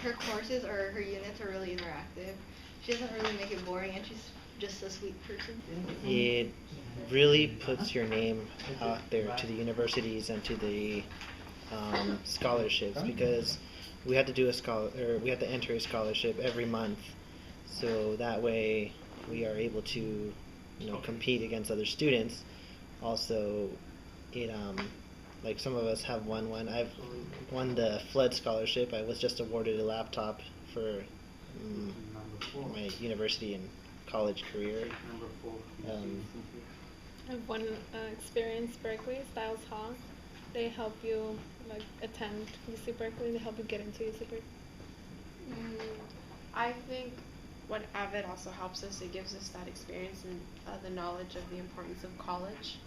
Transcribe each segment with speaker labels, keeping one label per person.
Speaker 1: her courses or her units are really interactive. She doesn't really make it boring, and she's just a sweet person.
Speaker 2: It really puts your name out there to the universities and to the scholarships, because we have to do we have to enter a scholarship every month, so that way we are able to, compete against other students. Also, it like some of us have won one. I've won the flood scholarship. I was just awarded a laptop for my university and college career.
Speaker 3: I have one experience, Berkeley, Styles Hall. They help you attend UC Berkeley. They help you get into UC Berkeley.
Speaker 4: I think what AVID also helps us, it gives us that experience and the knowledge of the importance of college.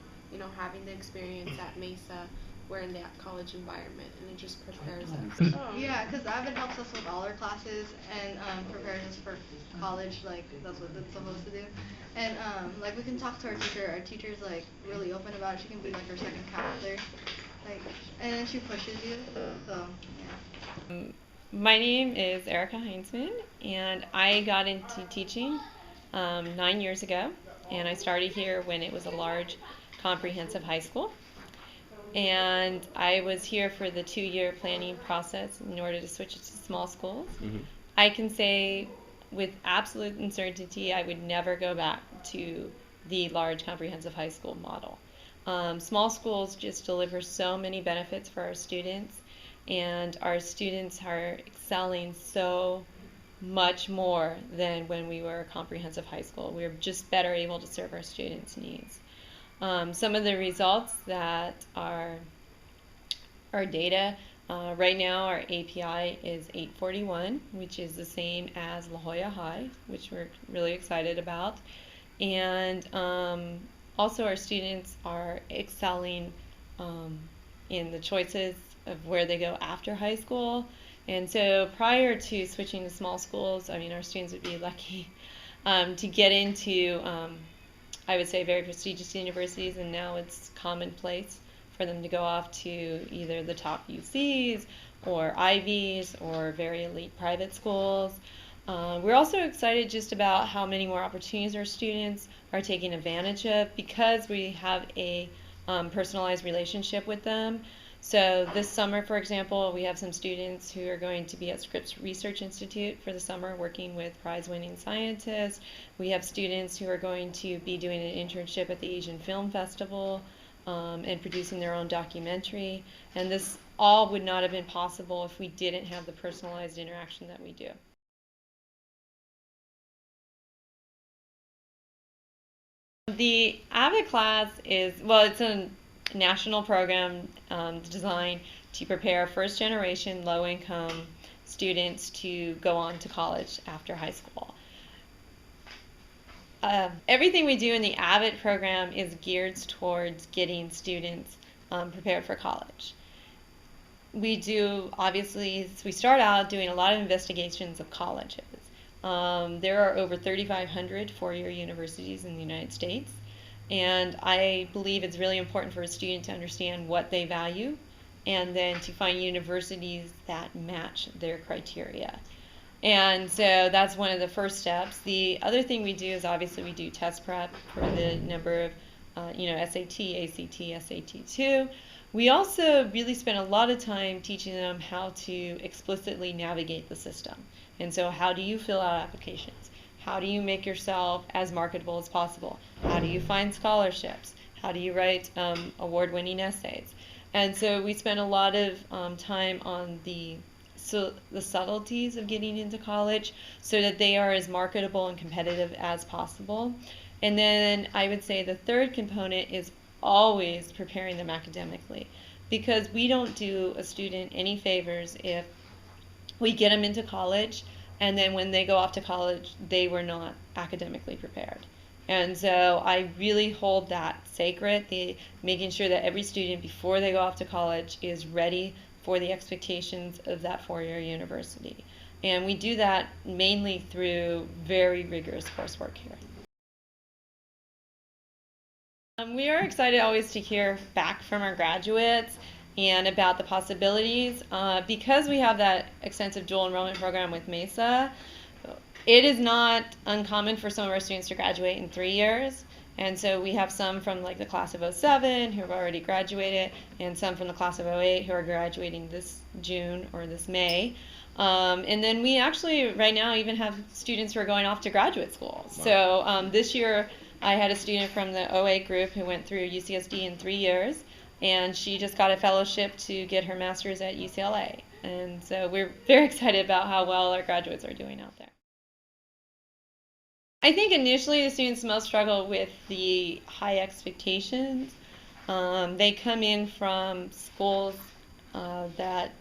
Speaker 4: Having the experience at Mesa, we're in that college environment, and it just prepares us.
Speaker 1: Yeah, because AVID helps us with all our classes and prepares us for college, like that's what it's supposed to do. And like we can talk to our teacher. Our teacher's like really open about it. She can be like our second counselor, and then she pushes you. So yeah.
Speaker 5: My name is Erica Heinzman, and I got into teaching 9 years ago, and I started here when it was a large comprehensive high school. And I was here for the 2-year planning process in order to switch it to small schools. Mm-hmm. I can say with absolute certainty I would never go back to the large comprehensive high school model. Small schools just deliver so many benefits for our students, and our students are excelling so much more than when we were a comprehensive high school. We're just better able to serve our students' needs. Some of the results that are our data, right now our API is 841, which is the same as La Jolla High, which we're really excited about. And also our students are excelling in the choices of where they go after high school. And so prior to switching to small schools, our students would be lucky to get into I would say very prestigious universities, and now it's commonplace for them to go off to either the top UCs or Ivies or very elite private schools. We're also excited just about how many more opportunities our students are taking advantage of because we have a personalized relationship with them. So this summer, for example, we have some students who are going to be at Scripps Research Institute for the summer working with prize-winning scientists. We have students who are going to be doing an internship at the Asian Film Festival and producing their own documentary. And this all would not have been possible if we didn't have the personalized interaction that we do. The AVID class it's a national program designed to prepare first-generation low-income students to go on to college after high school. Everything we do in the AVID program is geared towards getting students prepared for college. We start out doing a lot of investigations of colleges. There are over 3,500 four-year universities in the United States. And I believe it's really important for a student to understand what they value and then to find universities that match their criteria. And so that's one of the first steps. The other thing we do is obviously we do test prep for the number of, SAT, ACT, SAT2. We also really spend a lot of time teaching them how to explicitly navigate the system. And so how do you fill out applications? How do you make yourself as marketable as possible? How do you find scholarships? How do you write award-winning essays? And so we spend a lot of time on the subtleties of getting into college so that they are as marketable and competitive as possible. And then I would say the third component is always preparing them academically, because we don't do a student any favors if we get them into college and then when they go off to college, they were not academically prepared. And so I really hold that sacred, making sure that every student before they go off to college is ready for the expectations of that four-year university. And we do that mainly through very rigorous coursework here. We are excited always to hear back from our graduates, and about the possibilities. Because we have that extensive dual enrollment program with Mesa, it is not uncommon for some of our students to graduate in 3 years. And so we have some from like the class of 07 who have already graduated, and some from the class of 08 who are graduating this June or this May. And then we actually right now even have students who are going off to graduate school. Wow. So this year I had a student from the 08 group who went through UCSD in 3 years, and she just got a fellowship to get her master's at UCLA. And so we're very excited about how well our graduates are doing out there. I think initially the students most struggle with the high expectations. They come in from schools that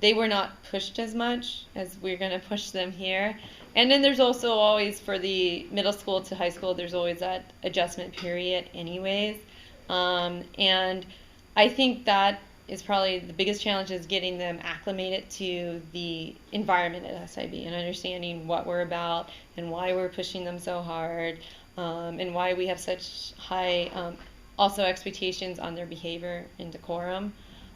Speaker 5: they were not pushed as much as we're going to push them here. And then there's also always, for the middle school to high school, there's always that adjustment period anyways. And I think that is probably the biggest challenge, is getting them acclimated to the environment at SIB and understanding what we're about and why we're pushing them so hard, and why we have such high also expectations on their behavior and decorum.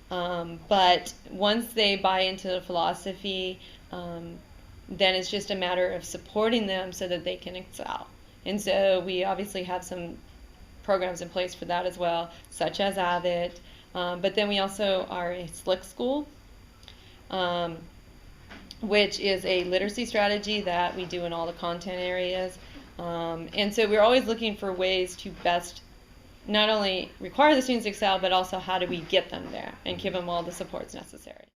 Speaker 5: But once they buy into the philosophy, then it's just a matter of supporting them so that they can excel. And so we obviously have some programs in place for that as well, such as AVID. But then we also are a SLIC school, which is a literacy strategy that we do in all the content areas. And so we're always looking for ways to best not only require the students to excel, but also how do we get them there and give them all the supports necessary.